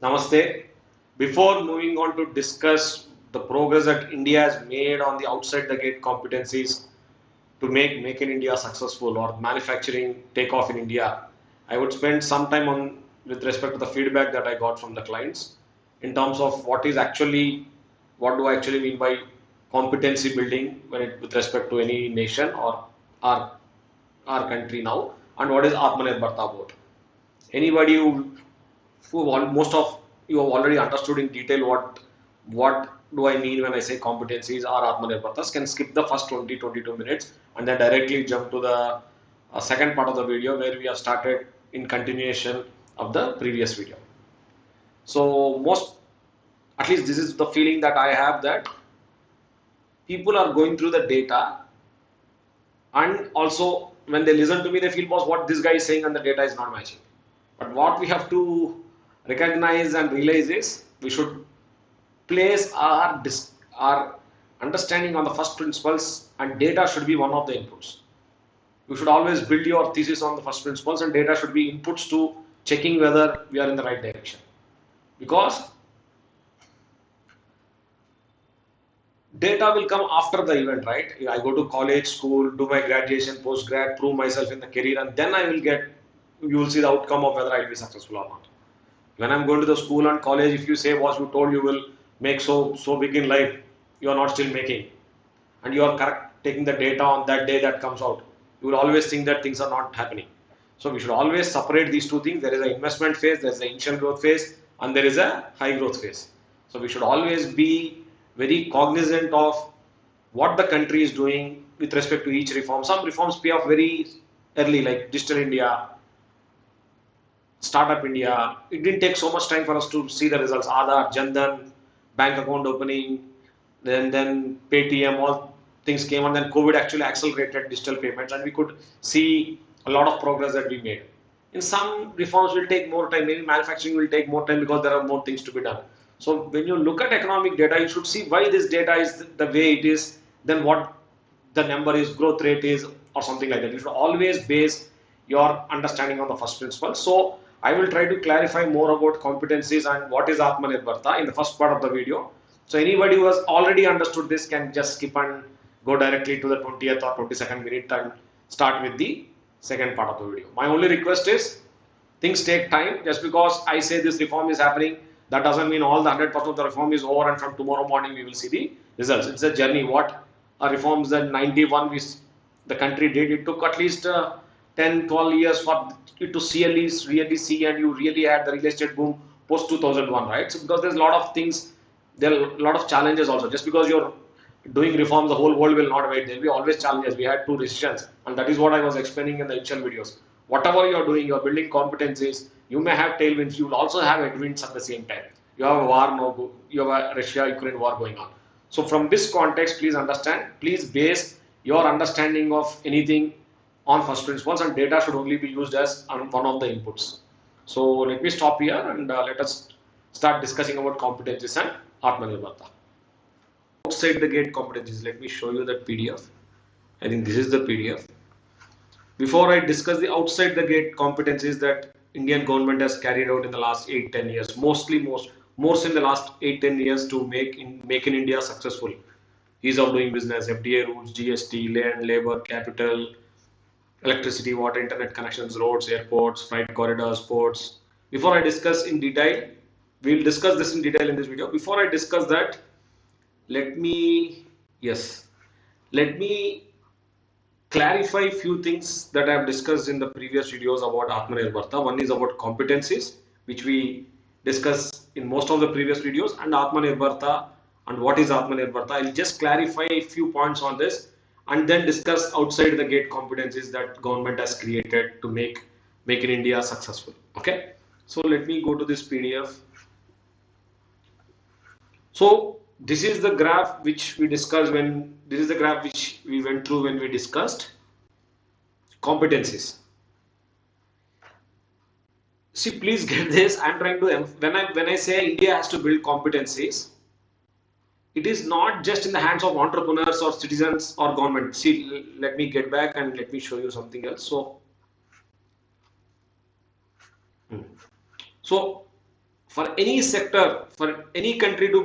Namaste. Before moving on to discuss the progress that India has made on the outside the gate competencies to make in India successful or manufacturing take off in India, I would spend some time on with respect to the feedback that I got from the clients in terms of what do I actually mean by competency building with respect to any nation or our our country now, and what is Atmanirbhar about. Anybody most of you have already understood in detail what do I mean when I say competencies or Atmanirbhartas can skip the first 20-22 minutes and then directly jump to the second part of the video where we have started in continuation of the previous video. So at least this is the feeling that I have, that people are going through the data, and also when they listen to me they feel, boss, what this guy is saying and the data is not matching. But what we have to recognize and realize is we should place our understanding on the first principles, and data should be one of the inputs. You should always build your thesis on the first principles, and data should be inputs to checking whether we are in the right direction. Because data will come after the event, right? I go to college, school, do my graduation, post grad, prove myself in the career, and then you will see the outcome of whether I will be successful or not. When I'm going to the school and college, if you say what you told you will make so big in life, you are not still making, and you are correct taking the data on that day that comes out, you will always think that things are not happening. So we should always separate these two things. There is an investment phase, there is an initial growth phase, and there is a high growth phase. So we should always be very cognizant of what the country is doing with respect to each reform. Some reforms pay off very early, like Digital India, Startup India. It didn't take so much time for us to see the results. Aadhaar, Jandan, bank account opening, then Paytm, all things came, and then COVID actually accelerated digital payments, and we could see a lot of progress that we made. In some reforms will take more time. Maybe manufacturing will take more time because there are more things to be done. So when you look at economic data, you should see why this data is the way it is, then what the number is, growth rate is, or something like that. You should always base your understanding on the first principle. So I will try to clarify more about competencies and what is Atmanirbharta in the first part of the video. So anybody who has already understood this can just skip and go directly to the 20th or 22nd minute and start with the second part of the video. My only request is, things take time. Just because I say this reform is happening, that doesn't mean all the 100% of the reform is over and from tomorrow morning we will see the results. It's a journey. What reforms that 91 the country did, it took at least 10, 12 years for it to really see, and you really had the real estate boom post 2001, right? So because there's a lot of things, there are a lot of challenges also. Just because you're doing reforms, the whole world will not wait. There will be always challenges. We had two decisions, and that is what I was explaining in the initial videos. Whatever you're doing, you're building competencies. You may have tailwinds. You will also have headwinds at the same time. You have a war, you have a Russia-Ukraine war going on. So from this context, please understand. Please base your understanding of anything on first principles, and data should only be used as one of the inputs. So let me stop here and let us start discussing about competencies and Atmanirbharta. Outside the gate competencies, let me show you that PDF. I think this is the PDF. Before I discuss the outside the gate competencies that Indian government has carried out in the last 8-10 years, most in the last 8-10 years to make in India successful. Ease of doing business, FDI rules, GST, land, labor, capital, electricity, water, internet connections, roads, airports, freight corridors, ports. Before I discuss in detail, we'll discuss this in detail in this video. Before I discuss that, let me, yes, let me clarify few things that I have discussed in the previous videos about Atmanirbharta. One is about competencies, which we discuss in most of the previous videos, and Atmanirbharta and what is Atmanirbharta. I'll just clarify a few points on this and then discuss outside the gate competencies that government has created to make in India successful. Okay. So let me go to this PDF. So this is the graph which we discussed when this is the graph which we went through when we discussed competencies. See, please get this. I'm trying to when I say India has to build competencies, it is not just in the hands of entrepreneurs or citizens or government. See, let me get back and let me show you something else. So For any sector, for any country to,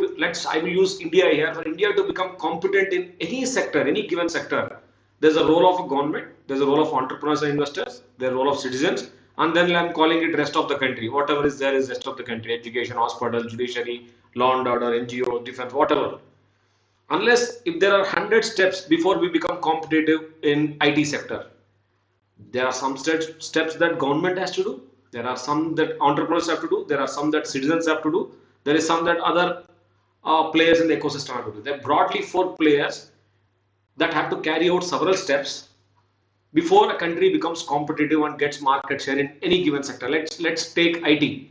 I will use India here, for India to become competent in any sector, any given sector, there's a role of a government, there's a role of entrepreneurs and investors, there's a role of citizens, and then I'm calling it rest of the country. Whatever is there is rest of the country, education, hospital, judiciary, law and order, NGO, defense, whatever. Unless if there are 100 steps before we become competitive in IT sector, there are some steps that government has to do. There are some that entrepreneurs have to do. There are some that citizens have to do. There is some that other players in the ecosystem have to do. There are broadly 4 players that have to carry out several steps before a country becomes competitive and gets market share in any given sector. Let's take IT.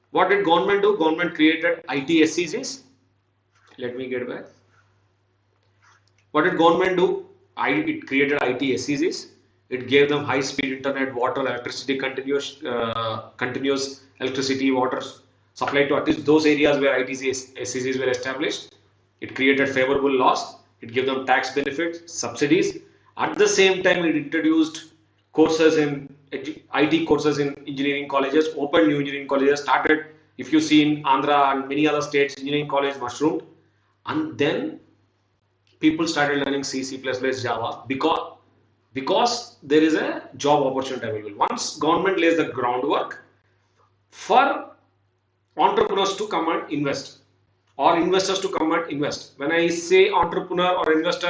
What did government do? Government created IT SCGs. Let me get back. What did government do? It created IT SCGs. It gave them high-speed internet, water, electricity, continuous electricity, water supply to at least those areas where SCGs were established. It created favorable laws. It gave them tax benefits, subsidies. At the same time, it introduced courses in IT courses in engineering colleges, opened new engineering colleges, started, if you see in Andhra and many other states, engineering college mushroomed. And then people started learning C, C++, Java because there is a job opportunity available. Once government lays the groundwork for entrepreneurs to come and invest or investors to come and invest. When I say entrepreneur or investor,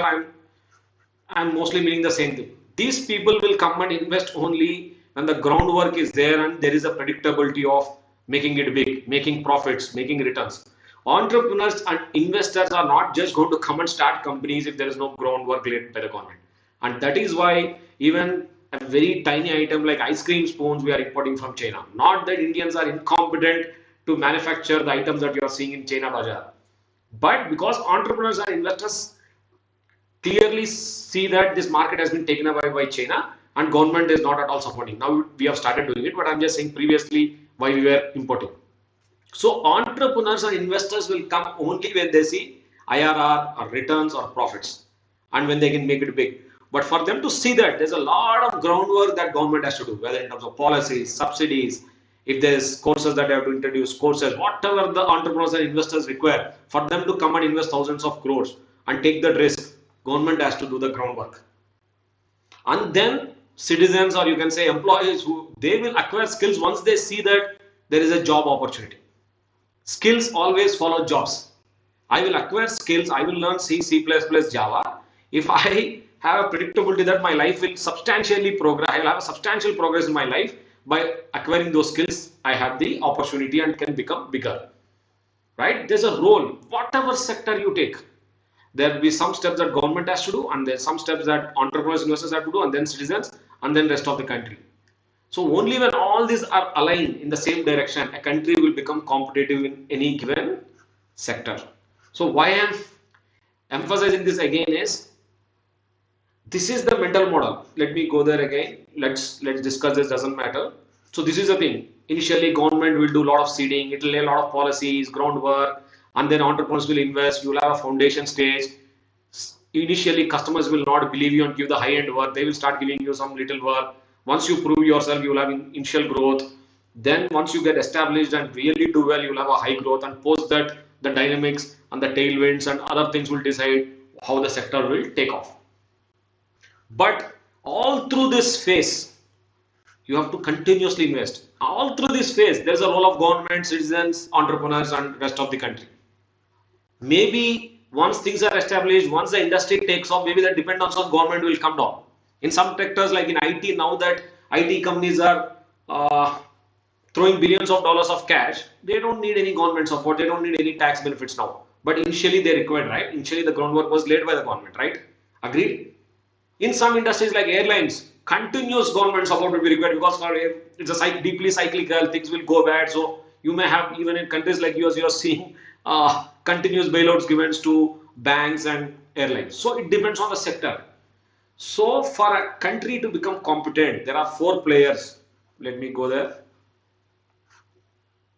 I'm mostly meaning the same thing. These people will come and invest only when the groundwork is there and there is a predictability of making it big, making profits, making returns. Entrepreneurs and investors are not just going to come and start companies if there is no groundwork laid by the government. And that is why even a very tiny item like ice cream spoons we are importing from China. Not that Indians are incompetent to manufacture the items that you are seeing in China Bazaar. But because entrepreneurs and investors clearly see that this market has been taken away by China and government is not at all supporting. Now we have started doing it, but I'm just saying previously why we were importing. So entrepreneurs and investors will come only when they see IRR or returns or profits and when they can make it big. But for them to see that, there's a lot of groundwork that government has to do, whether in terms of policies, subsidies, if there's courses that they have to introduce, courses, whatever the entrepreneurs and investors require, for them to come and invest thousands of crores and take that risk, government has to do the groundwork. And then citizens, or you can say employees, who they will acquire skills once they see that there is a job opportunity. Skills always follow jobs. I will acquire skills, I will learn C, C++, Java. If I have a predictability that my life will substantially progress, I will have a substantial progress in my life by acquiring those skills, I have the opportunity and can become bigger. Right? There's a role, whatever sector you take. There will be some steps that government has to do, and there's some steps that entrepreneurs, investors have to do, and then citizens, and then rest of the country. So only when all these are aligned in the same direction, a country will become competitive in any given sector. So why I am emphasizing this again is, this is the mental model. Let me go there again. Let's discuss this, doesn't matter. So this is the thing. Initially, government will do a lot of seeding. It will lay a lot of policies, groundwork, and then entrepreneurs will invest. You will have a foundation stage. Initially, customers will not believe you and give the high-end work. They will start giving you some little work. Once you prove yourself, you will have initial growth. Then once you get established and really do well, you will have a high growth. And post that, the dynamics and the tailwinds and other things will decide how the sector will take off. But all through this phase, you have to continuously invest. All through this phase, there's a role of government, citizens, entrepreneurs, and rest of the country. Maybe once things are established, once the industry takes off, maybe the dependence on government will come down. In some sectors, like in IT, now that IT companies are throwing billions of dollars of cash, they don't need any government support, they don't need any tax benefits now. But initially they required, right? Initially the groundwork was laid by the government, right? Agreed? In some industries like airlines, continuous government support will be required because it's a deeply cyclical, things will go bad. So you may have, even in countries like US, you're seeing continuous bailouts given to banks and airlines. So it depends on the sector. So for a country to become competent, there are 4 players. Let me go there.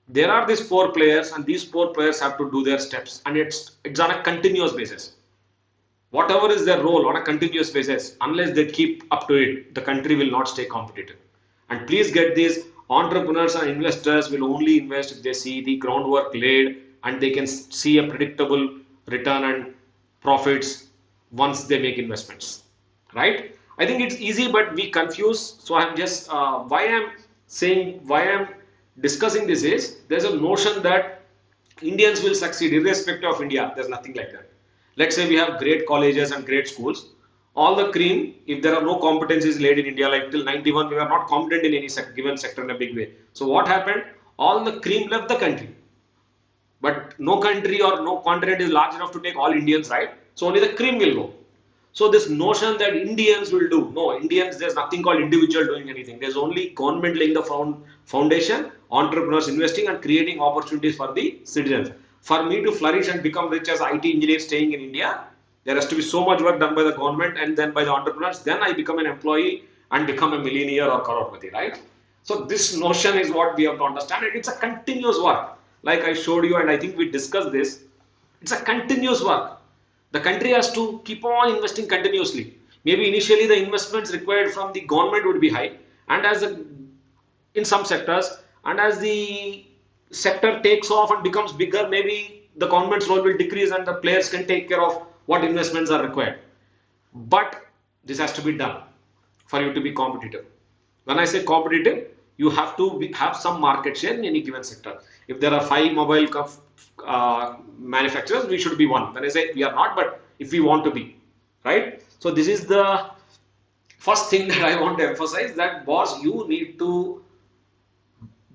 There are these 4 players, and these 4 players have to do their steps, and it's on a continuous basis. Whatever is their role on a continuous basis, unless they keep up to it, the country will not stay competitive. And please get this, Entrepreneurs and investors will only invest if they see the groundwork laid and they can see a predictable return and profits once they make investments, right? I think it's easy, but we confuse. So I'm just why I'm discussing this is there's a notion that Indians will succeed irrespective of India. There's nothing like that. Let's say we have great colleges and great schools. All the cream, if there are no competencies laid in India, like till 91, we were not competent in any given sector in a big way. So what happened? All the cream left the country. But no country or no continent is large enough to take all Indians, right? So only the cream will go. So this notion that Indians will do, no, Indians, there's nothing called individual doing anything. There's only government laying the foundation, entrepreneurs investing and creating opportunities for the citizens. For me to flourish and become rich as IT engineer staying in India, there has to be so much work done by the government and then by the entrepreneurs. Then I become an employee and become a millionaire or crorepati, right? So this notion is what we have to understand, and it's a continuous work. Like I showed you, and I think we discussed this. It's a continuous work. The country has to keep on investing continuously. Maybe initially the investments required from the government would be high, and in some sectors, and as the sector takes off and becomes bigger, maybe the government's role will decrease and the players can take care of what investments are required. But this has to be done for you to be competitive. When I say competitive, you have to have some market share in any given sector. If there are 5 mobile manufacturers, we should be one. When I say we are not, but if we want to be, right? So this is the first thing that I want to emphasize, that boss, you need to,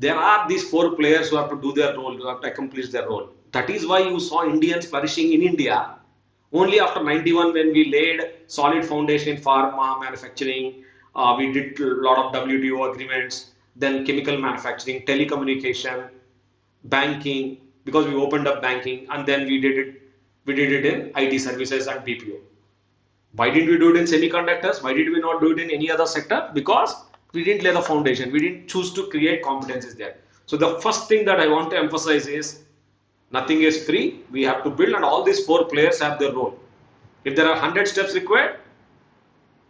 there are these 4 players who have to do their role, who have to accomplish their role. That is why you saw Indians flourishing in India only after 91, when we laid solid foundation in pharma, manufacturing, we did a lot of WTO agreements, then chemical manufacturing, telecommunication, banking, because we opened up banking, and then we did it in IT services and BPO. Why didn't we do it in semiconductors? Why did we not do it in any other sector? Because we didn't lay the foundation. We didn't choose to create competencies there. So the first thing that I want to emphasize is nothing is free. We have to build, and all these 4 players have their role. If there are 100 steps required,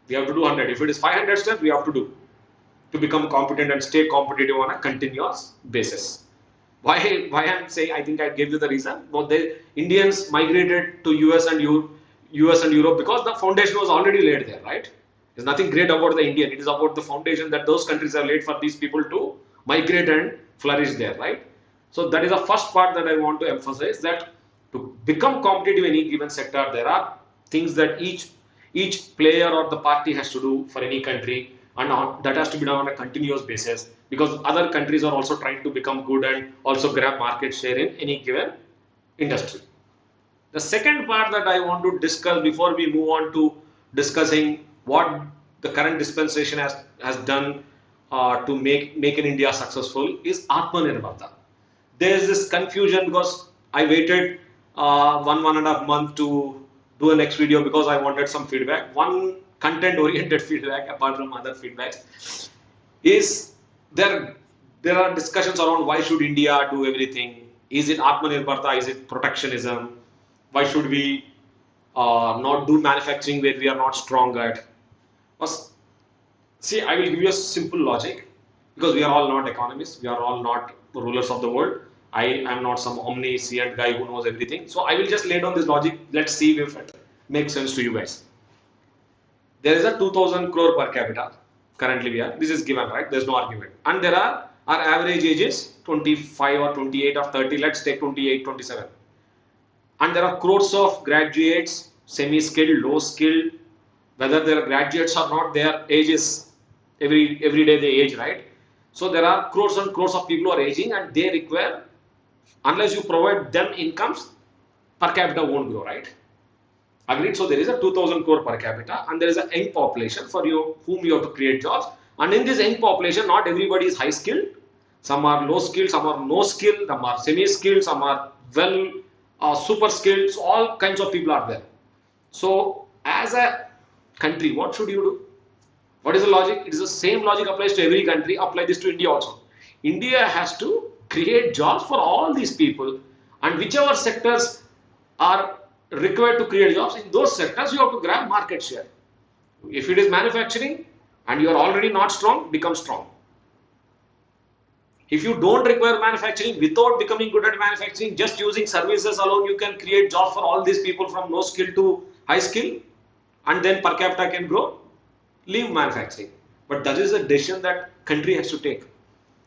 we have to do 100. If it is 500 steps, we have to do to become competent and stay competitive on a continuous basis. Why I'm saying, I think I gave you the reason. But the Indians migrated to US and Europe because the foundation was already laid there, right? There's nothing great about the Indian. It is about the foundation that those countries have laid for these people to migrate and flourish there, right? So that is the first part that I want to emphasize, that to become competitive in any given sector, there are things that each player or the party has to do for any country, and that has to be done on a continuous basis, because other countries are also trying to become good and also grab market share in any given industry. The second part that I want to discuss before we move on to discussing what the current dispensation has done to make in India successful is Atmanirbhar. There is this confusion because I waited 1.5 months to do a next video because I wanted some feedback. One content-oriented feedback, apart from other feedbacks, is there are discussions around why should India do everything? Is it Atmanirbhar? Is it protectionism? Why should we not do manufacturing where we are not strong at? See, I will give you a simple logic, because we are all not economists, we are all not rulers of the world. I am not some omniscient guy who knows everything. So I will just lay down this logic. Let's see if it makes sense to you guys. There is a 2000 crore per capita. Currently we are. This is given, right? There's no argument. And there are, our average age is 25 or 28 or 30. Let's take 28, 27. And there are crores of graduates, semi-skilled, low-skilled. Whether they are graduates or not, their age is every day they age, right? So there are crores and crores of people who are aging, and they require, unless you provide them incomes, per capita won't grow, right? Agreed? So there is a 2000 crore per capita, and there is a young population for you whom you have to create jobs. And in this young population, not everybody is high skilled. Some are low skilled, some are no skilled, some are semi skilled, some are super skilled. So all kinds of people are there. So as a country, what should you do? What is the logic? It is the same logic applies to every country. Apply this to India also. India has to create jobs for all these people, and whichever sectors are required to create jobs, in those sectors you have to grab market share. If it is manufacturing and you are already not strong, become strong. If you don't require manufacturing without becoming good at manufacturing, just using services alone, you can create jobs for all these people from no skill to high skill, and then per capita can grow. Leave manufacturing. But that is a decision that country has to take.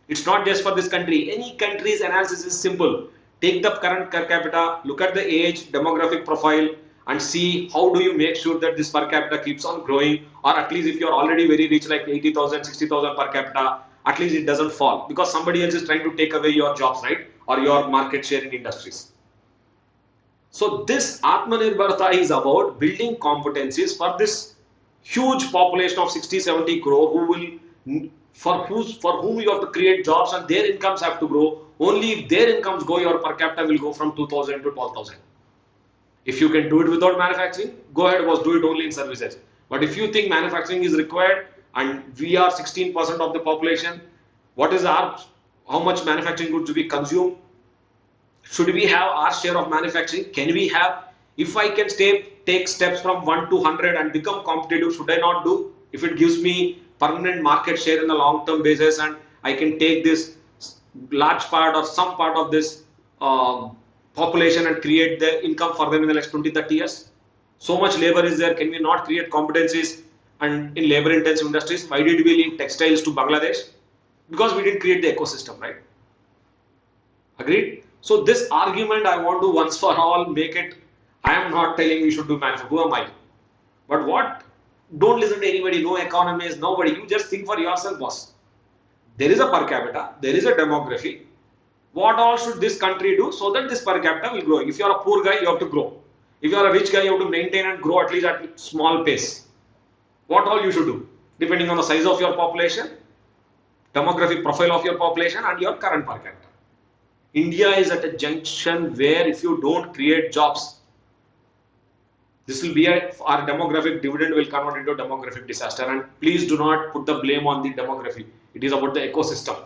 It's not just for this country. Any country's analysis is simple. Take the current per capita, look at the age, demographic profile, and see how do you make sure that this per capita keeps on growing, or at least if you're already very rich, like 80,000, 60,000 per capita, at least it doesn't fall because somebody else is trying to take away your jobs, right? Or your market share in industries. So this Atmanirbharta is about building competencies for this huge population of 60, 70 crore who will, for whom you have to create jobs and their incomes have to grow. Only if their incomes go, your per capita will go from 2,000 to 12,000. If you can do it without manufacturing, go ahead, was do it only in services. But if you think manufacturing is required and we are 16% of the population, what is our, how much manufacturing goods do we consume? Should we have our share of manufacturing? Can we have? If I can take steps from 1 to 100 and become competitive, should I not do? If it gives me permanent market share in a long-term basis and I can take this large part or some part of this population and create the income for them in the next 20, 30 years. So much labor is there. Can we not create competencies and in labor-intensive industries? Why did we leave textiles to Bangladesh? Because we didn't create the ecosystem, right? Agreed? So this argument I want to once for all make it, I am not telling you should do manufacturing, who am I? But what, don't listen to anybody, no economist, nobody, you just think for yourself, boss. There is a per capita, there is a demography. What all should this country do so that this per capita will grow? If you are a poor guy, you have to grow. If you are a rich guy, you have to maintain and grow at least at small pace. What all you should do? Depending on the size of your population, demographic profile of your population and your current per capita. India is at a junction where if you don't create jobs, this will be our demographic dividend will convert into a demographic disaster. And please do not put the blame on the demography. It is about the ecosystem.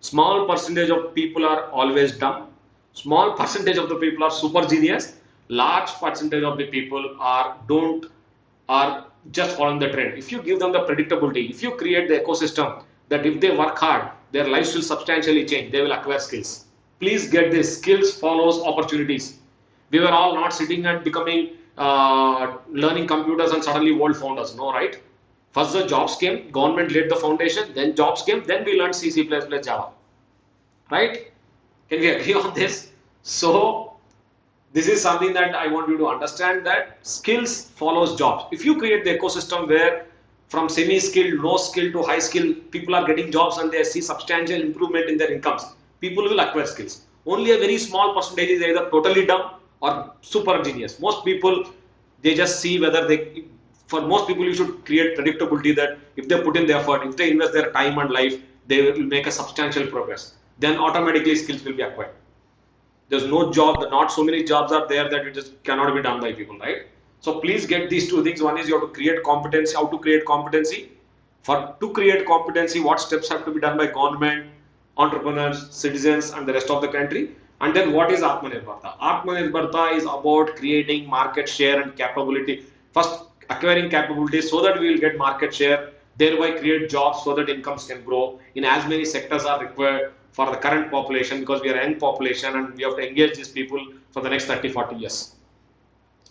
Small percentage of people are always dumb. Small percentage of the people are super genius. Large percentage of the people are just following the trend. If you give them the predictability, if you create the ecosystem that if they work hard, their lives will substantially change. They will acquire skills. Please get this. Skills follows opportunities. We were all not sitting and becoming learning computers and suddenly world found us. No, right? First the jobs came, government laid the foundation, then jobs came, then we learned C, C++, Java. Right? Can we agree on this? So, this is something that I want you to understand that skills follows jobs. If you create the ecosystem where from semi-skilled, low skill to high skill, people are getting jobs and they see substantial improvement in their incomes, people will acquire skills. Only a very small percentage is either totally dumb or super genius. Most people, they just see whether they, for most people you should create predictability that if they put in the effort, if they invest their time and life, they will make a substantial progress. Then automatically skills will be acquired. There's no job, not so many jobs are there that it just cannot be done by people, right? So please get these two things. One is you have to create competency, how to create competency. To create competency, what steps have to be done by government, entrepreneurs, citizens and the rest of the country. And then what is Atmanirbharta? Atmanirbharta is about creating market share and capability. First, acquiring capabilities so that we will get market share, thereby create jobs so that incomes can grow in as many sectors are required for the current population because we are a young population and we have to engage these people for the next 30, 40 years.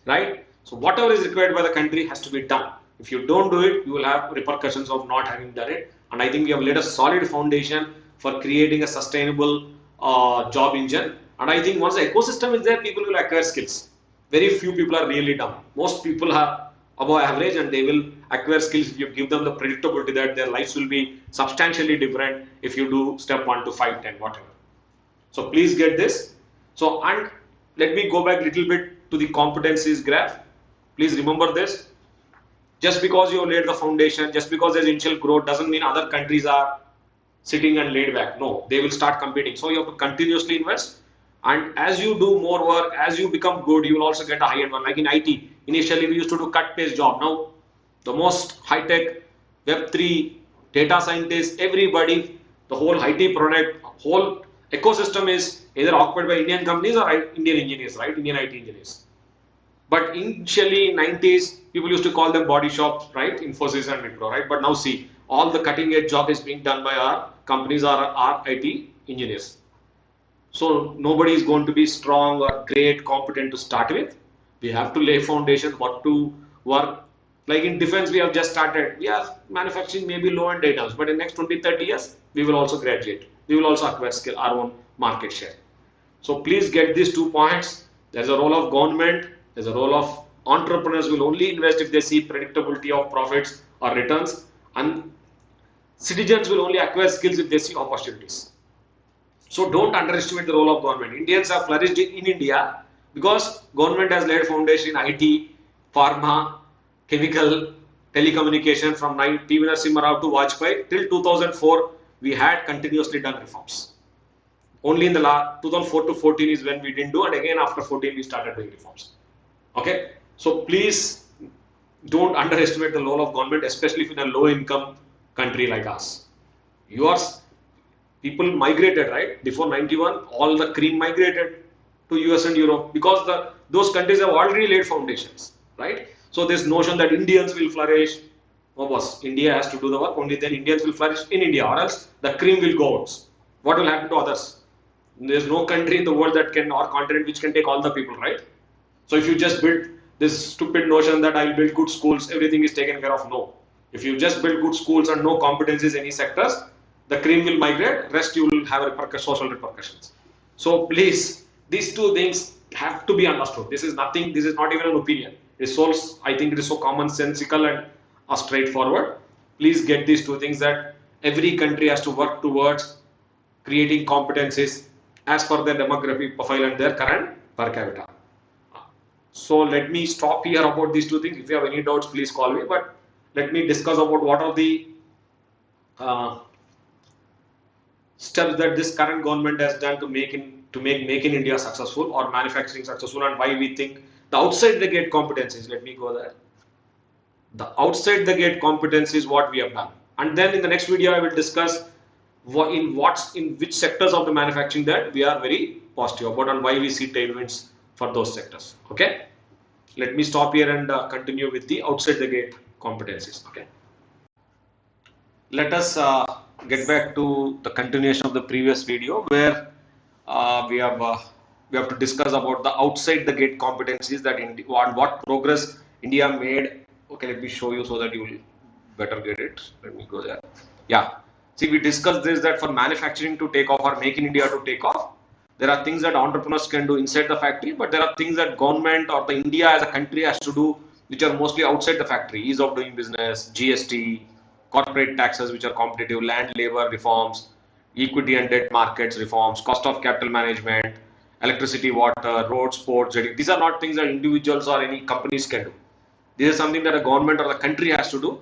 Right? So whatever is required by the country has to be done. If you don't do it, you will have repercussions of not having done it. And I think we have laid a solid foundation for creating a sustainable job engine. And I think once the ecosystem is there, people will acquire skills. Very few people are really dumb. Most people are above average and they will acquire skills if you give them the predictability that their lives will be substantially different if you do step 1 to 5, 10, whatever. So please get this. So, and let me go back a little bit to the competencies graph. Please remember this. Just because you have laid the foundation, just because there's initial growth doesn't mean other countries are sitting and laid back. No, they will start competing. So you have to continuously invest. And as you do more work, as you become good, you will also get a high-end one. Like in IT, initially we used to do cut-paste job. Now, the most high-tech, Web3, data scientists, everybody, the whole IT product, whole ecosystem is either occupied by Indian companies or Indian engineers, right? Indian IT engineers. But initially, in 90s, people used to call them body shops, right? Infosys and Wipro, right? But now see, all the cutting-edge job is being done by our companies are IT engineers. So nobody is going to be strong or great, competent to start with. We have to lay foundation, what to work. Like in defense, we have just started. We are manufacturing maybe low-end items, but in next 20, 30 years, we will also graduate. We will also acquire skill, our own market share. So please get these 2 points. There's a role of government. There's a role of entrepreneurs will only invest if they see predictability of profits or returns, and citizens will only acquire skills if they see opportunities. So don't underestimate the role of government. Indians have flourished in India because government has laid foundation in IT, pharma, chemical, telecommunication from P. V. Narasimha Rao to Vajpayee till 2004. We had continuously done reforms. Only in the last 2004 to 14 is when we didn't do, and again after 14 we started doing reforms. Okay, so please don't underestimate the role of government, especially if in a low-income country like us. People migrated, right? Before 91, all the cream migrated to US and Europe because those countries have already laid foundations, right? So this notion that Indians will flourish, oh boss, India has to do the work, only then Indians will flourish in India, or else the cream will go out. What will happen to others? There's no country in the world that can, or continent which can take all the people, right? So if you just build this stupid notion that I'll build good schools, everything is taken care of, no. If you just build good schools and no competencies in any sectors, the cream will migrate, rest you will have social repercussions. So please, these two things have to be understood. This is nothing, this is not even an opinion. It's so, I think it is so commonsensical and straightforward. Please get these two things, that every country has to work towards creating competencies as per their demographic profile and their current per capita. So let me stop here about these two things. If you have any doubts, please call me. But let me discuss about what are the steps that this current government has done to make Make in India successful or manufacturing successful, and why we think the outside the gate competencies. Let me go there. The outside the gate competencies, what we have done, and then in the next video I will discuss in which sectors of the manufacturing that we are very positive about, and why we see tailwinds for those sectors. Okay, let me stop here and continue with the outside the gate competencies. Okay, let us get back to the continuation of the previous video, where we have to discuss about the outside the gate competencies, that what progress India made. Okay, let me show you so that you will better get it. Let me go there. Yeah, see, we discussed this, that for manufacturing to take off or Make in India to take off, there are things that entrepreneurs can do inside the factory, but there are things that government or the India as a country has to do, which are mostly outside the factory. Ease of doing business, GST, corporate taxes which are competitive, land labor reforms, equity and debt markets reforms, cost of capital management, electricity, water, roads, ports. These are not things that individuals or any companies can do. This is something that a government or the country has to do.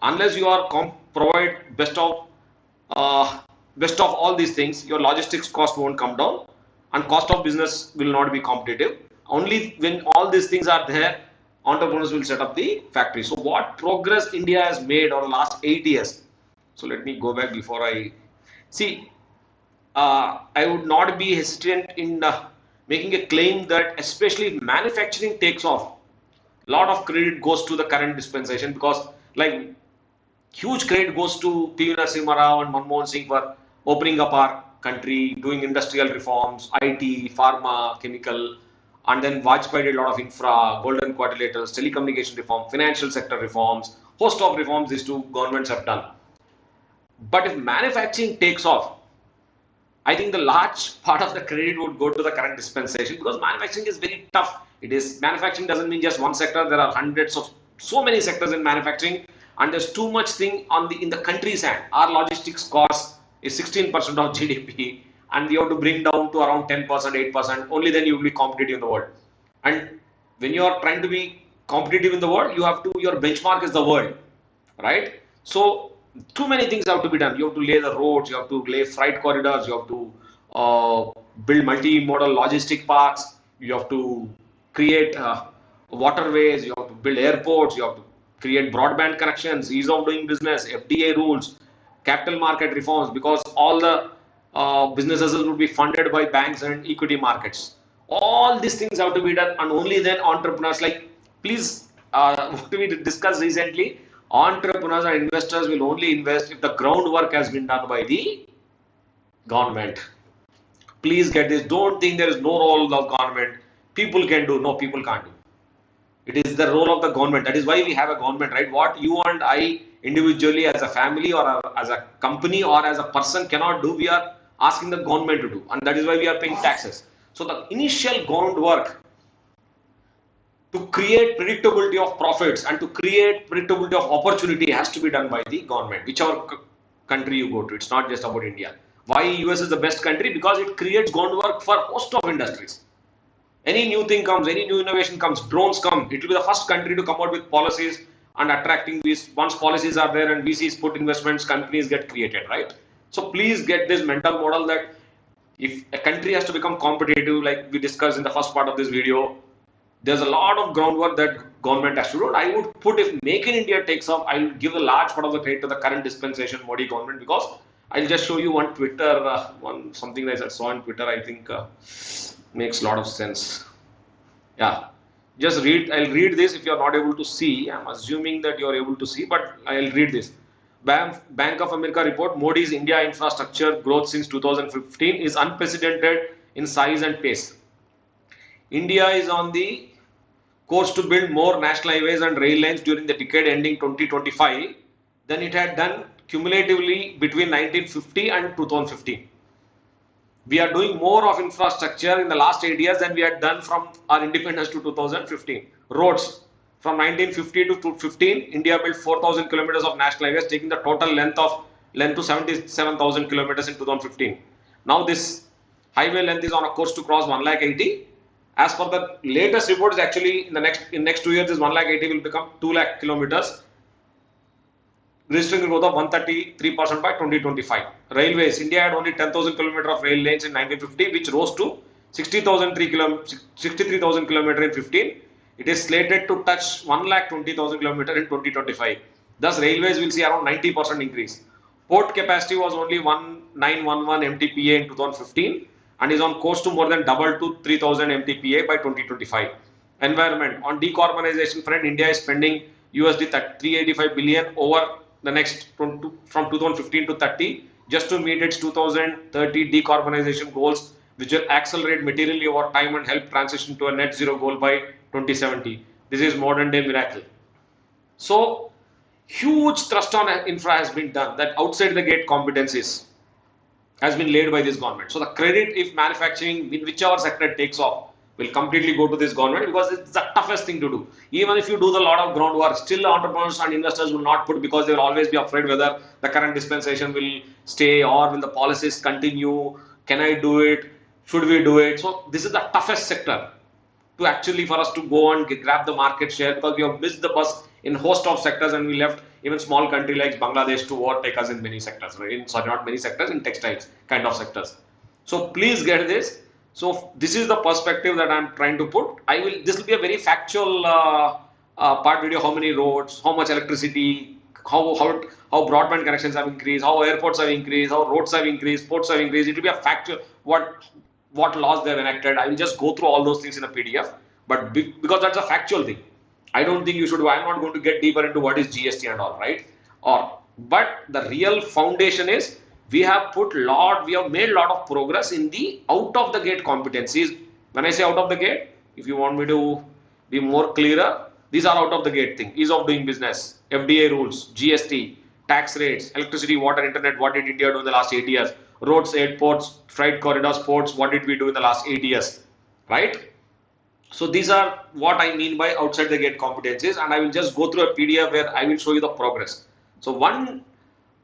Unless you are provide best of all these things, your logistics cost won't come down, and cost of business will not be competitive. Only when all these things are there, entrepreneurs will set up the factory. So what progress India has made over the last 8 years? So let me go back before I see. I would not be hesitant in making a claim that especially if manufacturing takes off, a lot of credit goes to the current dispensation, because like huge credit goes to P. V. Narasimha Rao and Manmohan Singh for opening up our country, doing industrial reforms, IT, pharma, chemical, and then Vajpayee did a lot of infra, golden quadrilaterals, telecommunication reform, financial sector reforms, host of reforms these two governments have done. But if manufacturing takes off, I think the large part of the credit would go to the current dispensation, because manufacturing is very tough. Manufacturing doesn't mean just one sector. There are hundreds of so many sectors in manufacturing, and there's too much thing in the country's hand. Our logistics cost is 16% of GDP, and we have to bring down to around 10%, 8%. Only then you will be competitive in the world. And when you are trying to be competitive in the world, your benchmark is the world, right? So too many things have to be done. You have to lay the roads, you have to lay freight corridors, you have to build multimodal logistic parks, you have to create waterways, you have to build airports, you have to create broadband connections, ease of doing business, FDI rules, capital market reforms, because all the businesses will be funded by banks and equity markets. All these things have to be done, and only then entrepreneurs, like, please, what we discussed recently, Entrepreneurs and investors will only invest if the groundwork has been done by the government. Please get this. Don't think there is no role of government. People can do. No, people can't do. It is the role of the government. That is why we have a government, right? What you and I individually as a family or as a company or as a person cannot do, we are asking the government to do. And that is why we are paying taxes. So the initial groundwork to create predictability of profits and to create predictability of opportunity has to be done by the government, whichever country you go to. It's not just about India. Why US is the best country? Because it creates groundwork for host of industries. Any new thing comes, any new innovation comes, drones come, it will be the first country to come out with policies and attracting these. Once policies are there and VCs put investments, companies get created, right? So please get this mental model that if a country has to become competitive, like we discussed in the first part of this video, there's a lot of groundwork that government has to do. I would put, if Make in India takes off, I will give a large part of the credit to the current dispensation Modi government, because I'll just show you one Twitter, something that I saw on Twitter, I think makes a lot of sense. Yeah, just read. I'll read this if you're not able to see. I'm assuming that you're able to see, but I'll read this. Bank of America report: Modi's India infrastructure growth since 2015 is unprecedented in size and pace. India is on the course to build more national highways and rail lines during the decade ending 2025 than it had done cumulatively between 1950 and 2015. We are doing more of infrastructure in the last 8 years than we had done from our independence to 2015. Roads, from 1950 to 15, India built 4,000 kilometers of national highways, taking the total length to 77,000 kilometers in 2015. Now this highway length is on a course to cross 1,80,000. As per the latest report, is actually in next 2 years, this 1,80,000 will become 2,00,000 kilometers, registering a growth of 133% by 2025. Railways, India had only 10,000 kilometers of rail lanes in 1950, which rose to 63,000 kilometers in 15. It is slated to touch 1,20,000 kilometers in 2025. Thus, railways will see around 90% increase. Port capacity was only 1911 MTPA in 2015 and is on course to more than double to 3,000 MTPA by 2025. Environment, on decarbonization front, India is spending USD 385 billion over the next from 2015 to 30 just to meet its 2030 decarbonization goals, which will accelerate materially over time and help transition to a net zero goal by 2070. This is modern day miracle. So huge thrust on infra has been done, that outside the gate competencies has been laid by this government. So the credit, if manufacturing in whichever sector takes off, will completely go to this government, because it's the toughest thing to do. Even if you do the lot of groundwork, still entrepreneurs and investors will not put, because they will always be afraid whether the current dispensation will stay or will the policies continue. Can I do it? Should we do it? So this is the toughest sector to actually for us to go and grab the market share, because we have missed the bus in host of sectors and we left even small country like Bangladesh to overtake us in many sectors, right? Sorry, not many sectors, in textiles kind of sectors. So please get this. So this is the perspective that I'm trying to put. This will be a very factual part video. How many roads, how much electricity, how broadband connections have increased, how airports have increased, how roads have increased, ports have increased. It will be a factual what laws they have enacted. I will just go through all those things in a PDF, but because that's a factual thing. I don't think you should. I'm not going to get deeper into what is GST and all, right? But the real foundation is we have made a lot of progress in the out of the gate competencies. When I say out of the gate, if you want me to be more clearer, these are out of the gate thing: ease of doing business, FDA rules, GST, tax rates, electricity, water, internet. What did India do in the last 8 years? Roads, airports, freight corridors, ports. What did we do in the last 8 years? Right? So these are what I mean by outside the gate competencies, and I will just go through a PDF where I will show you the progress. So one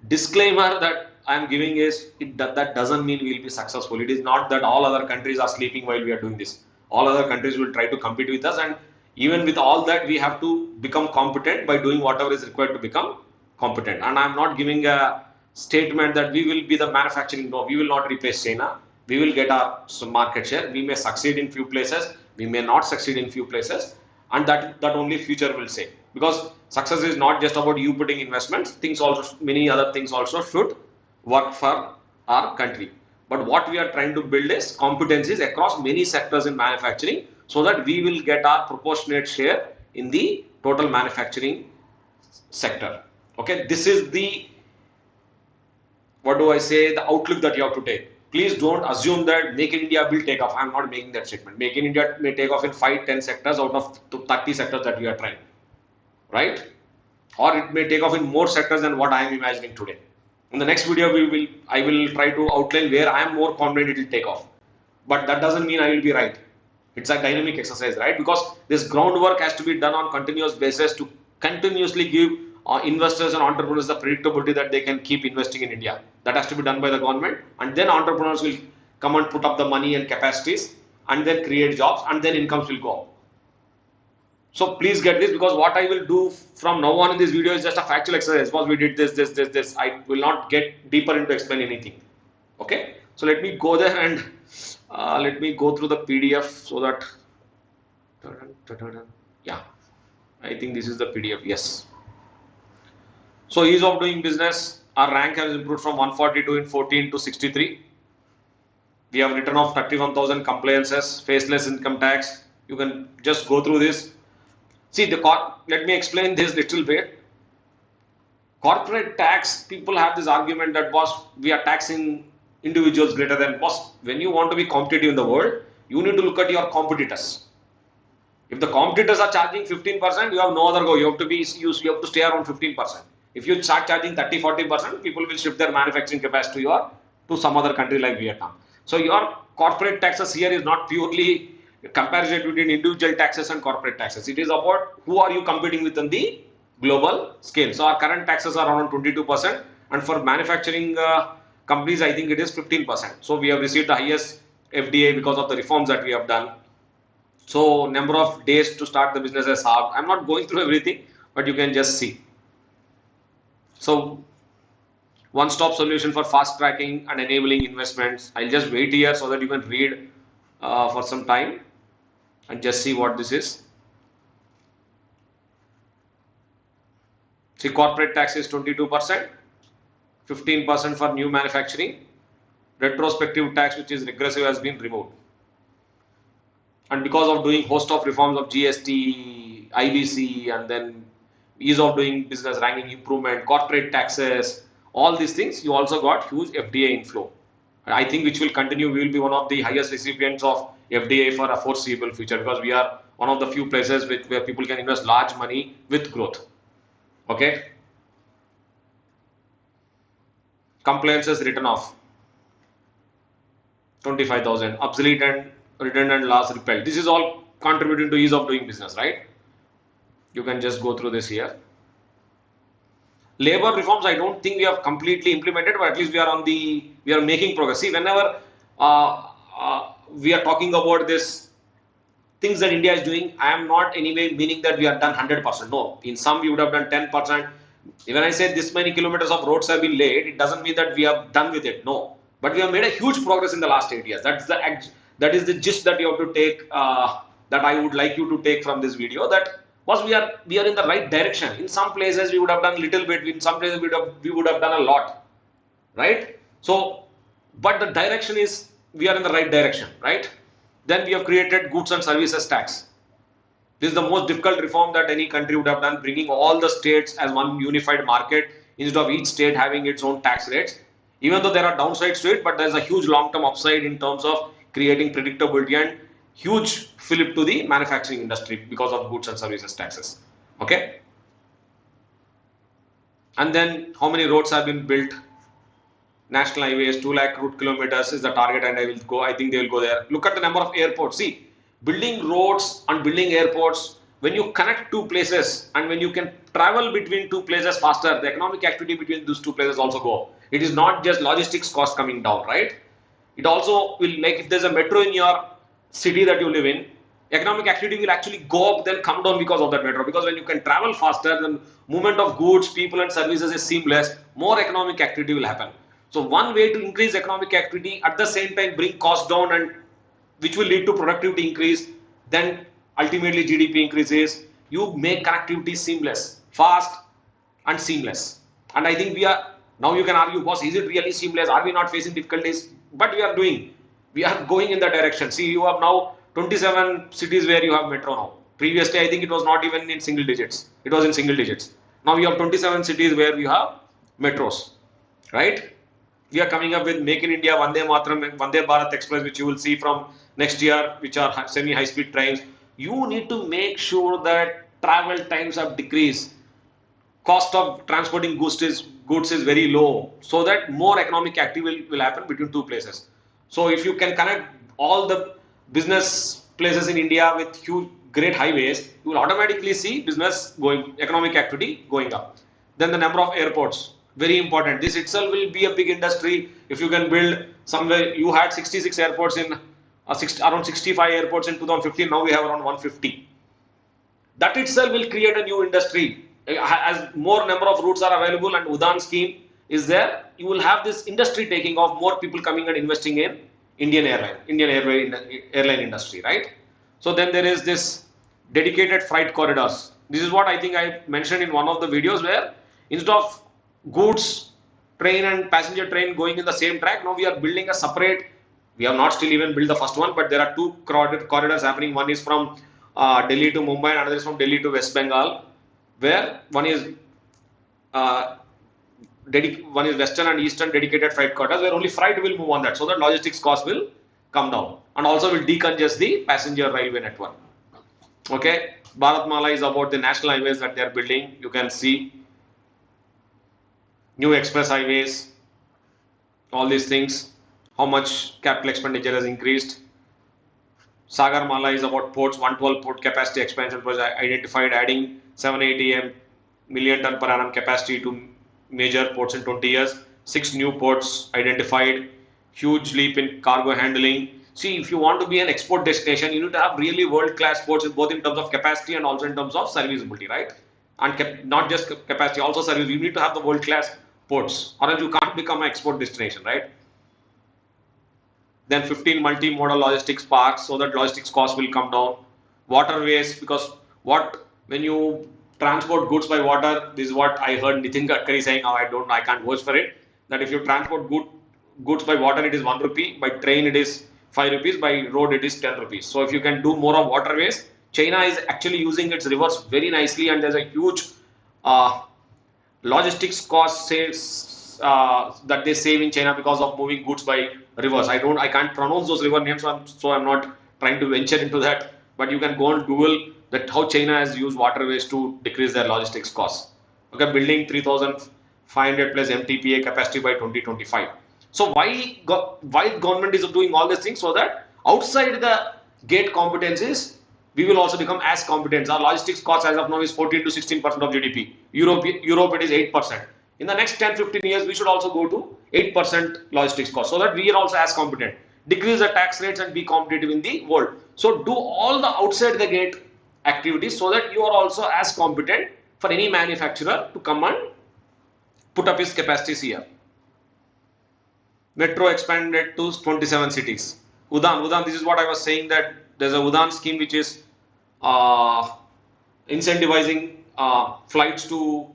disclaimer that I am giving is that doesn't mean we will be successful. It is not that all other countries are sleeping while we are doing this. All other countries will try to compete with us, and even with all that, we have to become competent by doing whatever is required to become competent. And I am not giving a statement that we will be the manufacturing. No, we will not replace China. We will get our market share. We may succeed in few places. We may not succeed in few places, and that only future will say. Because success is not just about you putting investments. Many other things also should work for our country. But what we are trying to build is competencies across many sectors in manufacturing, so that we will get our proportionate share in the total manufacturing sector. Okay, this is the, what do I say, the outlook that you have to take. Please don't assume that Make in India will take off. I'm not making that statement. Make in India may take off in 5-10 sectors out of 30 sectors that we are trying, right? Or it may take off in more sectors than what I am imagining today. In the next video, I will try to outline where I am more confident it will take off. But that doesn't mean I will be right. It's a dynamic exercise, right? Because this groundwork has to be done on continuous basis to continuously give investors and entrepreneurs the predictability that they can keep investing in India. That has to be done by the government, and then entrepreneurs will come and put up the money and capacities, and then create jobs, and then incomes will go up. So please get this, because what I will do from now on in this video is just a factual exercise. Suppose we did this. I will not get deeper into explain anything. Okay. So let me go there and let me go through the PDF so that, yeah, I think this is the PDF. Yes. So ease of doing business, our rank has improved from 142 in 14 to 63. We have written off 31,000 compliances, faceless income tax. You can just go through this. See, let me explain this little bit. Corporate tax, people have this argument that we are taxing individuals greater than boss. When you want to be competitive in the world, you need to look at your competitors. If the competitors are charging 15%, you have no other go. You have to stay around 15%. If you start charging 30-40%, people will shift their manufacturing capacity to some other country like Vietnam. So your corporate taxes here is not purely a comparison between individual taxes and corporate taxes. It is about who are you competing with on the global scale. So our current taxes are around 22%, and for manufacturing companies, I think it is 15%. So we have received the highest FDA because of the reforms that we have done. So number of days to start the business is halved. I'm not going through everything, but you can just see. So one-stop solution for fast tracking and enabling investments. I'll just wait here so that you can read for some time and just see what this is. See, corporate tax is 22%, 15% for new manufacturing. Retrospective tax, which is regressive, has been removed. And because of doing host of reforms of GST, IBC, and then ease of doing business ranking improvement, corporate taxes, all these things, you also got huge FDI inflow. And I think which will continue. We will be one of the highest recipients of FDI for a foreseeable future, because we are one of the few places where people can invest large money with growth. Okay. Compliances written off 25,000, obsolete and redundant laws repealed. This is all contributing to ease of doing business, right? You can just go through this here. Labor reforms, I don't think we have completely implemented, but at least we are making progress. See, whenever we are talking about this things that India is doing, I am not anyway meaning that we have done 100%. No, in some we would have done 10%. When I say this many kilometers of roads have been laid, it doesn't mean that we have done with it. No, but we have made a huge progress in the last 8 years. That is the gist that you have to take. That I would like you to take from this video. That was we are in the right direction. In some places we would have done a little bit. In some places we would have done a lot, right? So, but the direction is we are in the right direction, right? Then we have created goods and services tax. This is the most difficult reform that any country would have done, bringing all the states as one unified market instead of each state having its own tax rates. Even though there are downsides to it, but there is a huge long-term upside in terms of creating predictability and huge fillip to the manufacturing industry because of goods and services taxes. Okay. And then how many roads have been built? National highways, 2 lakh route kilometers is the target, and I think they will go there. Look at the number of airports. See, building roads and building airports, when you connect two places and when you can travel between two places faster, the economic activity between those two places also go. It is not just logistics cost coming down, right? It also will make, if there's a metro in your city that you live in, economic activity will actually go up, then come down because of that metro. Because when you can travel faster, then movement of goods, people and services is seamless, more economic activity will happen. So one way to increase economic activity, at the same time bring costs down, and which will lead to productivity increase, then ultimately GDP increases. You make connectivity seamless, fast and seamless. And I think now you can argue, boss, is it really seamless? Are we not facing difficulties? But we are going in that direction. See, you have now 27 cities where you have metro now. Previously, I think it was not even in single digits. It was in single digits. Now we have 27 cities where we have metros, right? We are coming up with Make in India, Vande Mataram, Vande Bharat Express, which you will see from next year, which are semi-high speed trains. You need to make sure that travel times have decreased. Cost of transporting goods is very low, so that more economic activity will happen between two places. So if you can connect all the business places in India with huge great highways, you will automatically see business going, economic activity going up. Then the number of airports, very important. This itself will be a big industry. If you can build somewhere, you had 66 airports in around 65 airports in 2015. Now we have around 150. That itself will create a new industry. As more number of routes are available and Udan scheme is there, you will have this industry taking off, more people coming and investing in Indian airline industry, right? So then there is this dedicated freight corridors. This is what I think I mentioned in one of the videos, where instead of goods train and passenger train going in the same track, now we are building a separate. We have not still even built the first one, but there are two corridors happening. One is from Delhi to Mumbai, and another is from Delhi to West Bengal, where uh, one is western and eastern dedicated freight corridors, where only freight will move on that, so that logistics cost will come down, and also will decongest the passenger railway network. Okay, Bharatmala is about the national highways that they are building. You can see new express highways, all these things. How much capital expenditure has increased. Sagar Mala is about ports, 112 port capacity expansion project identified, adding 780 million ton per annum capacity to major ports in 20 years. 6 new ports identified, huge leap in cargo handling. See, if you want to be an export destination, you need to have really world-class ports, both in terms of capacity and also in terms of serviceability, right? And not just capacity, also service. You need to have the world-class ports, or else you can't become an export destination, right? Then 15 multimodal logistics parks, so that logistics costs will come down. Waterways, because when you transport goods by water, this is what I heard Nitin Gadkari saying. Now I can't vouch for it. That if you transport goods by water, it is 1 rupee. By train, it is 5 rupees. By road, it is 10 rupees. So if you can do more of waterways, China is actually using its rivers very nicely, and there's a huge uh, logistics cost saves that they save in China because of moving goods by rivers. I can't pronounce those river names, so I'm not trying to venture into that. But you can go on Google that how China has used waterways to decrease their logistics costs. Okay, building 3,500 plus MTPA capacity by 2025. So why government is doing all these things, so that outside the gate competencies, we will also become as competent. Our logistics cost as of now is 14 to 16% of GDP. Europe it is 8%. In the next 10-15 years, we should also go to 8% logistics cost, so that we are also as competent. Decrease the tax rates and be competitive in the world. So do all the outside the gate activities, so that you are also as competent for any manufacturer to come and put up his capacities here. Metro expanded to 27 cities. Udan, this is what I was saying, that there's a Udan scheme which is uh, incentivizing flights to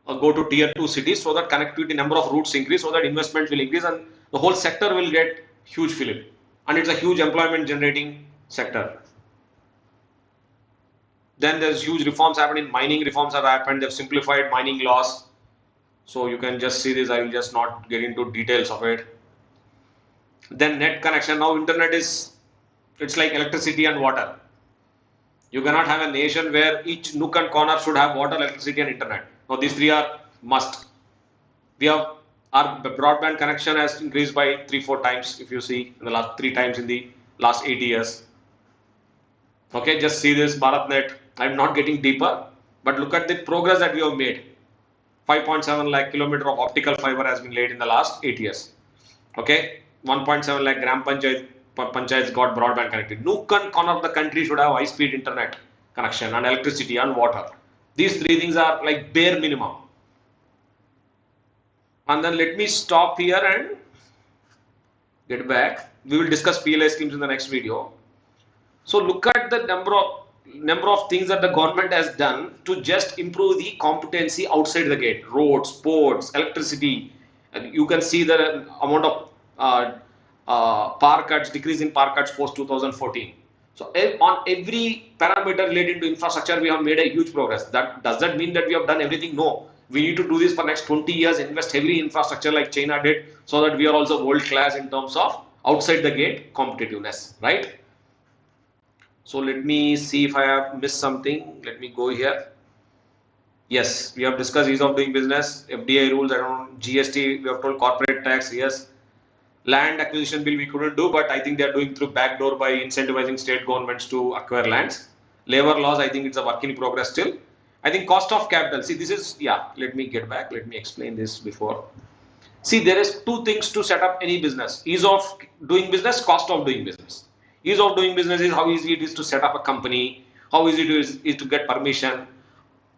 go to tier 2 cities, so that connectivity, number of routes increase, so that investment will increase, and the whole sector will get huge fillip, and it's a huge employment generating sector. Then there's huge reforms happening. Mining reforms have happened. They've simplified mining laws. So you can just see this. I will just not get into details of it. Then net connection. Now internet it's like electricity and water. You cannot have a nation where each nook and corner should have water, electricity and internet. Now these three are must. We have our broadband connection has increased by 3-4 times, if you see, in the last 3 times in the last 80 years. Okay, just see this BharatNet. I'm not getting deeper, but look at the progress that we have made. 5.7 lakh kilometer of optical fiber has been laid in the last 8 years. Okay, 1.7 lakh gram panchayats got broadband connectivity. Nook and corner of the country should have high-speed internet connection and electricity and water. These 3 things are like bare minimum. And then let me stop here and get back. We will discuss PLI schemes in the next video. So look at the number of things that the government has done to just improve the competency outside the gate. Roads, ports, electricity. And you can see the amount of power cuts, decrease in power cuts post 2014. So on every parameter related to infrastructure, we have made a huge progress. Does that mean that we have done everything? No. We need to do this for next 20 years, invest heavily in infrastructure like China did, so that we are also world class in terms of outside the gate competitiveness, right? So let me see if I have missed something. Let me go here. Yes, we have discussed ease of doing business, FDI rules around GST, we have told corporate tax, yes. Land acquisition bill we couldn't do, but I think they are doing through backdoor by incentivizing state governments to acquire lands. Labor laws, I think it's a work in progress still. I think cost of capital. See, this is, yeah, let me get back. Let me explain this before. See, there is two things to set up any business. Ease of doing business, cost of doing business. Ease of doing business is how easy it is to set up a company, how easy it is to get permission,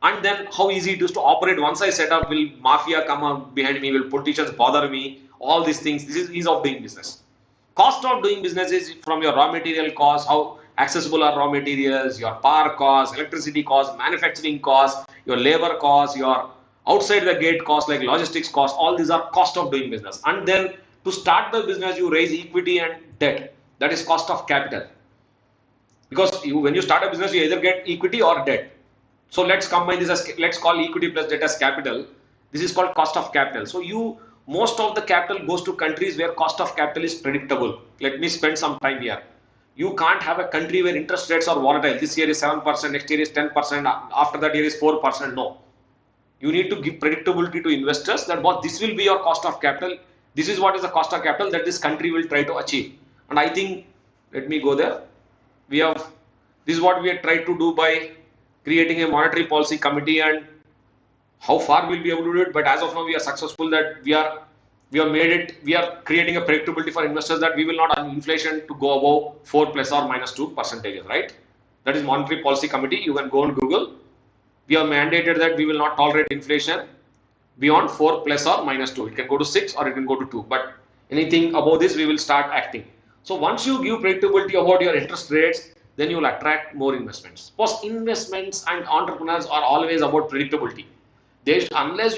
and then how easy it is to operate. Once I set up, will mafia come up behind me, will politicians bother me, all these things. This is ease of doing business. Cost of doing business is from your raw material cost, how accessible are raw materials, your power cost, electricity cost, manufacturing cost, your labor cost, your outside the gate cost like logistics cost. All these are cost of doing business. And then to start the business, you raise equity and debt. That is cost of capital. Because when you start a business, you either get equity or debt. So let's combine this as, let's call equity plus debt as capital. This is called cost of capital. So most of the capital goes to countries where cost of capital is predictable. Let me spend some time here. You can't have a country where interest rates are volatile. This year is 7%, next year is 10%, after that year is 4%. No. You need to give predictability to investors that what this will be your cost of capital. This is what is the cost of capital that this country will try to achieve. And I think, let me go there. This is what we have tried to do by creating a monetary policy committee, and how far we'll be able to do it. But as of now, we are successful that we are creating a predictability for investors that we will not have inflation to go above 4 plus or minus 2%, right? That is monetary policy committee. You can go on Google. We have mandated that we will not tolerate inflation beyond 4 plus or minus 2. It can go to 6 or it can go to 2. But anything above this, we will start acting. So once you give predictability about your interest rates, then you will attract more investments. Because investments and entrepreneurs are always about predictability. Unless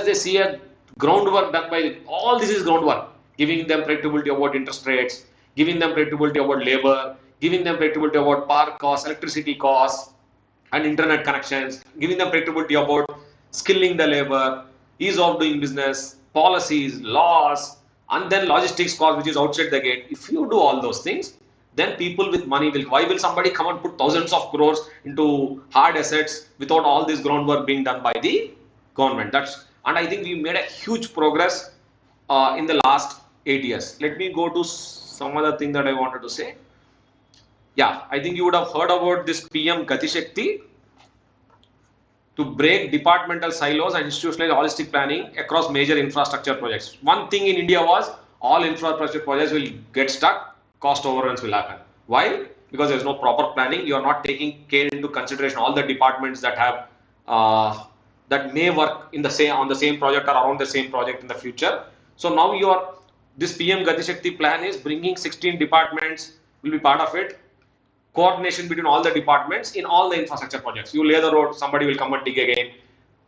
they see a groundwork done by, all this is groundwork, giving them predictability about interest rates, giving them predictability about labor, giving them predictability about power costs, electricity costs, and internet connections, giving them predictability about skilling the labor, ease of doing business, policies, laws, and then logistics cost, which is outside the gate. If you do all those things, then people with money will, why will somebody come and put thousands of crores into hard assets without all this groundwork being done by the government? And I think we made a huge progress in the last 8 years. Let me go to some other thing that I wanted to say. Yeah, I think you would have heard about this PM Gati Shakti to break departmental silos and institutionalize holistic planning across major infrastructure projects. One thing in India was all infrastructure projects will get stuck, cost overruns will happen. Why? Because there is no proper planning. You are not taking care into consideration all the departments that have that may work on the same project or around the same project in the future. So now this PM Gati Shakti plan is bringing 16 departments will be part of it. Coordination between all the departments in all the infrastructure projects. You lay the road, somebody will come and dig again.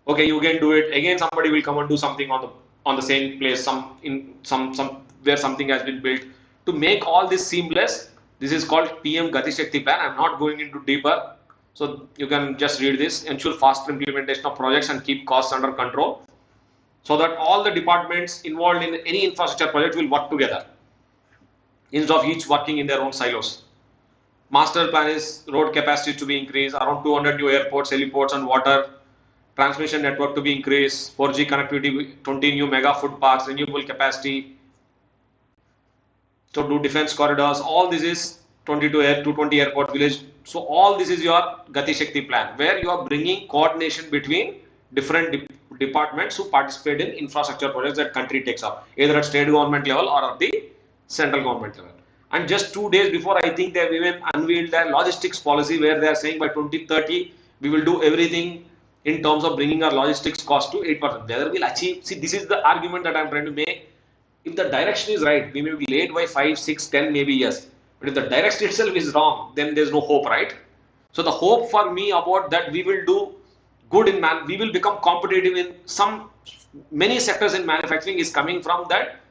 Okay, you again do it again. Somebody will come and do something on the same place, some where something has been built. To make all this seamless, this is called PM Gati Shakti plan. I'm not going into deeper, so you can just read this. Ensure faster implementation of projects and keep costs under control, so that all the departments involved in any infrastructure project will work together instead of each working in their own silos. Master plan is road capacity to be increased, around 200 new airports, heliports and water, transmission network to be increased, 4G connectivity, 20 new mega food parks, renewable capacity, to do defense corridors. All this is 220 airport village. So all this is your Gati Shakti plan, where you are bringing coordination between different departments who participate in infrastructure projects that country takes up, either at state government level or at the central government level. And just 2 days before, I think they have even unveiled their logistics policy, where they are saying by 2030 we will do everything in terms of bringing our logistics cost to 8%. Whether we'll achieve, see, this is the argument that I'm trying to make. If the direction is right, we may be late by 5, 6, 10 maybe years. But if the direction itself is wrong, then there's no hope, right? So the hope for me about that we will do good we will become competitive in many sectors in manufacturing is coming from that.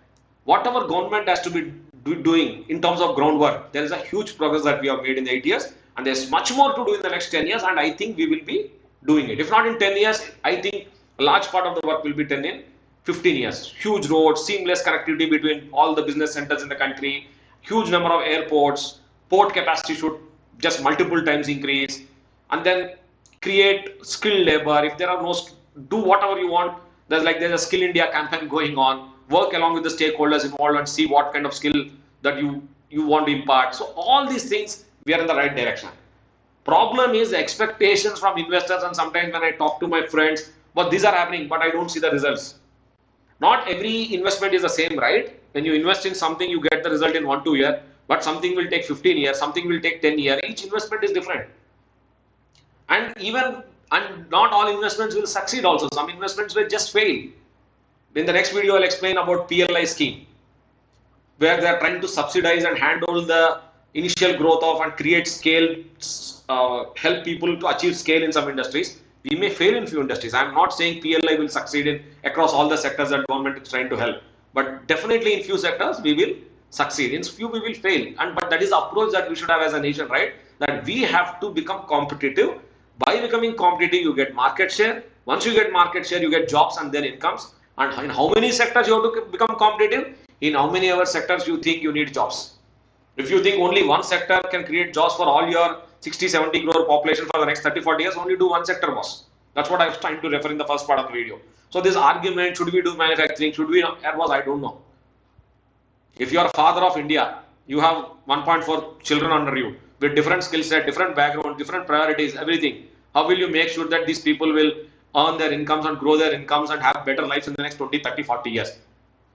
Whatever government has to be doing in terms of groundwork. There is a huge progress that we have made in the 8 years, and there's much more to do in the next 10 years, and I think we will be doing it. If not in 10 years, I think a large part of the work will be done in 15 years. Huge roads, seamless connectivity between all the business centers in the country, huge number of airports, port capacity should just multiple times increase, and then create skilled labor. If there are no, do whatever you want. There's a Skill India campaign going on. Work along with the stakeholders involved and see what kind of skill that you want to impart. So all these things, we are in the right direction. Problem is the expectations from investors, and sometimes when I talk to my friends, but these are happening, but I don't see the results. Not every investment is the same, right? When you invest in something, you get the result in 1-2 years, but something will take 15 years, something will take 10 years. Each investment is different. And not all investments will succeed also. Some investments will just fail. In the next video, I'll explain about PLI scheme, where they are trying to subsidize and handhold the initial growth of and create scale, help people to achieve scale in some industries. We may fail in few industries. I'm not saying PLI will succeed in across all the sectors that government is trying to help, but definitely in few sectors we will succeed. In few we will fail, but that is the approach that we should have as a nation, right? That we have to become competitive. By becoming competitive, you get market share. Once you get market share, you get jobs and then incomes. And in how many sectors you have to become competitive? In how many other sectors you think you need jobs? If you think only one sector can create jobs for all your 60-70 crore population for the next 30-40 years, only do one sector, boss. That's what I was trying to refer in the first part of the video. So this argument, should we do manufacturing, should we not, that was, I don't know. If you are a father of India, you have 1.4 children under you with different skill set, different background, different priorities, everything. How will you make sure that these people will earn their incomes and grow their incomes and have better lives in the next 20, 30, 40 years?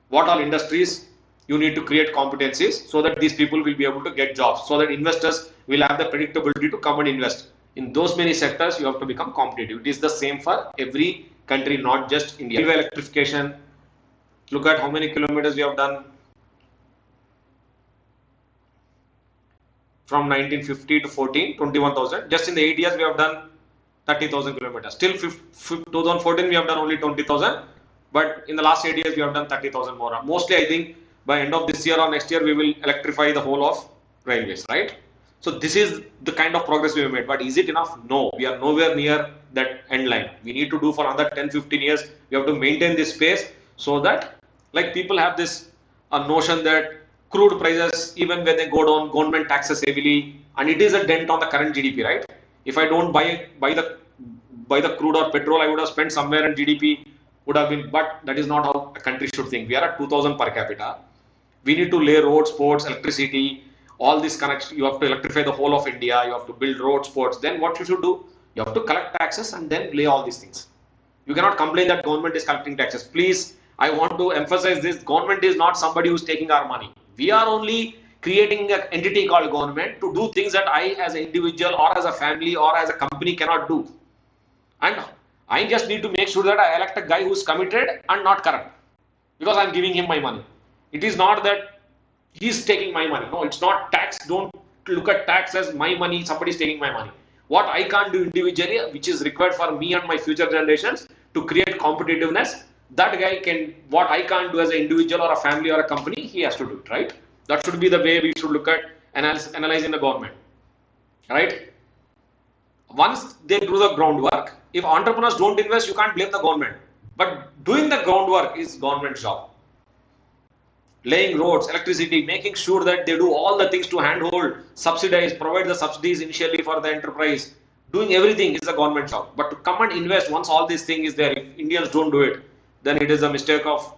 What all industries you need to create competencies so that these people will be able to get jobs, so that investors will have the predictability to come and invest. In those many sectors, you have to become competitive. It is the same for every country, not just India. Railway electrification, look at how many kilometers we have done. From 1950 to 14, 21,000. Just in the 8 years, we have done 30,000 kilometers. Till 2014, we have done only 20,000. But in the last 8 years, we have done 30,000 more. Mostly, I think by end of this year or next year, we will electrify the whole of railways, right? So this is the kind of progress we have made. But is it enough? No, we are nowhere near that end line. We need to do for another 10, 15 years. We have to maintain this pace so that, like, people have this notion that crude prices, even when they go down, government taxes heavily, and it is a dent on the current GDP, right? If I don't buy the crude or petrol, I would have spent somewhere and GDP would have been, but that is not how a country should think. We are at 2,000 per capita. We need to lay roads, ports, electricity, all these connections. You have to electrify the whole of India. You have to build roads, ports. Then what you should do? You have to collect taxes and then lay all these things. You cannot complain that government is collecting taxes. Please, I want to emphasize this. Government is not somebody who's taking our money. We are only creating an entity called government to do things that I as an individual or as a family or as a company cannot do. And I just need to make sure that I elect a guy who's committed and not corrupt, because I'm giving him my money. It is not that he's taking my money. No, it's not tax. Don't look at tax as my money, somebody's taking my money. What I can't do individually, which is required for me and my future generations to create competitiveness, that guy can, what I can't do as an individual or a family or a company, he has to do it, right? That should be the way we should look at analyzing the government, right? Once they do the groundwork, if entrepreneurs don't invest, you can't blame the government. But doing the groundwork is government's job. Laying roads, electricity, making sure that they do all the things to handhold, subsidize, provide the subsidies initially for the enterprise. Doing everything is the government job. But to come and invest once all these things is there, if Indians don't do it, then it is a mistake of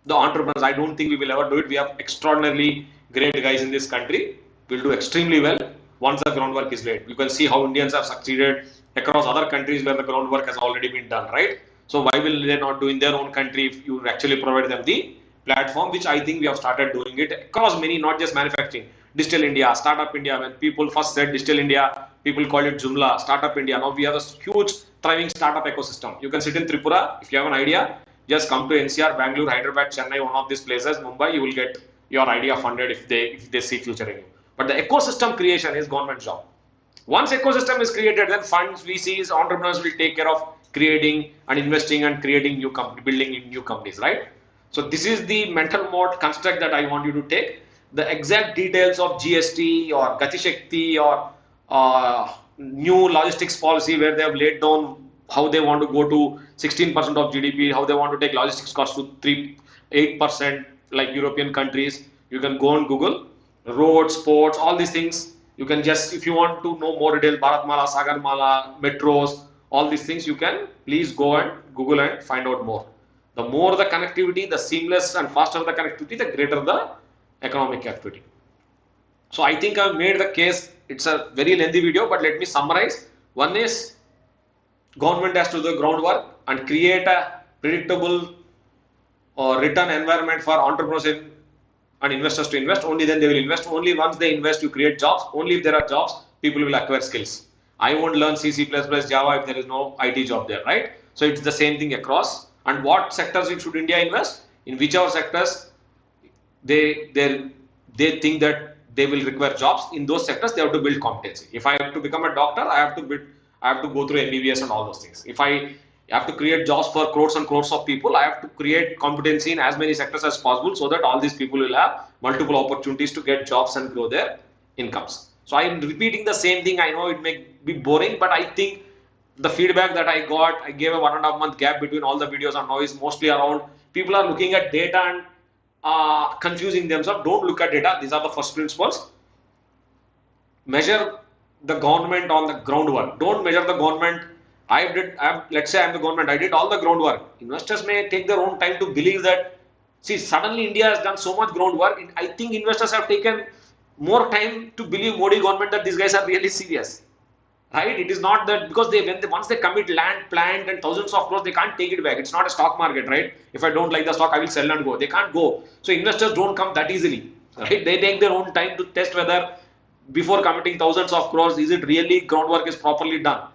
the entrepreneurs. I don't think we will ever do it. We have extraordinarily great guys in this country. We'll do extremely well once the groundwork is laid. You can see how Indians have succeeded across other countries where the groundwork has already been done, right? So why will they not do in their own country if you actually provide them the platform, which I think we have started doing it across many, not just manufacturing. Digital India, Startup India, when people first said Digital India, people called it Joomla, Startup India. Now we have a huge thriving startup ecosystem. You can sit in Tripura, if you have an idea, just come to NCR, Bangalore, Hyderabad, Chennai, one of these places, Mumbai, you will get your idea funded if they see future in you. But the ecosystem creation is government job. Once ecosystem is created, then funds, VCs, entrepreneurs will take care of creating and investing and creating new company, building new companies, right? So this is the mental mode construct that I want you to take. the exact details of GST or Gati Shakti or new logistics policy where they have laid down how they want to go to 16% of GDP, how they want to take logistics costs to 8% like European countries. You can go on Google, roads, ports, all these things. You can just, if you want to know more detail, Bharatmala, Sagarmala, metros, all these things, you can please go and Google and find out more. The more the connectivity, the seamless and faster the connectivity, the greater the economic activity. So I think I've made the case. It's a very lengthy video, but let me summarize. One is government has to do the groundwork and create a predictable return environment for entrepreneurs and investors to invest. Only then they will invest. Only once they invest, you create jobs. Only if there are jobs, people will acquire skills. I won't learn C, C++, Java if there is no IT job there, right? So it's the same thing across. And what sectors should India invest? In whichever sectors they think that they will require jobs, in those sectors they have to build competency. If I have to become a doctor, I have to go through MBBS and all those things. If I have to create jobs for crores and crores of people, I have to create competency in as many sectors as possible so that all these people will have multiple opportunities to get jobs and grow their incomes. So I am repeating the same thing. I know it may be boring, but I think the feedback that I got, I gave a 1.5 month gap between all the videos, and now is mostly around people are looking at data and confusing themselves. Don't look at data. These are the first principles. Measure the government on the groundwork. Don't measure the government. Let's say I'm the government. I did all the groundwork. Investors may take their own time to believe that. See, suddenly India has done so much groundwork. I think investors have taken more time to believe Modi government that these guys are really serious. Right? It is not that because once they commit land, plant, and thousands of crores, they can't take it back. It's not a stock market, right? If I don't like the stock, I will sell and go. They can't go. So investors don't come that easily, right? They take their own time to test whether before committing thousands of crores, is it really groundwork is properly done.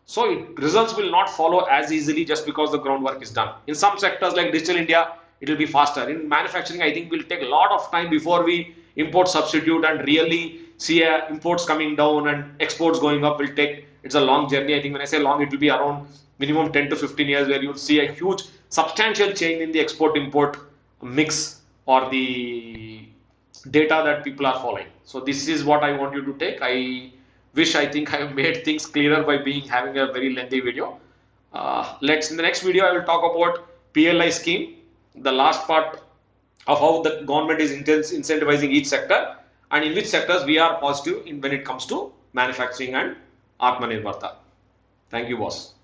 So results will not follow as easily just because the groundwork is done. In some sectors like Digital India, it will be faster. In manufacturing, I think will take a lot of time before we import substitute and really see imports coming down and exports going up. Will take, it's a long journey. I think when I say long, it will be around minimum 10 to 15 years where you'll see a huge substantial change in the export import mix or the data that people are following. So this is what I want you to take. I think I have made things clearer by having a very lengthy video. In the next video I will talk about PLI scheme, the last part of how the government is incentivizing each sector and in which sectors we are positive when it comes to manufacturing and Atmanirbhar. Thank you, boss.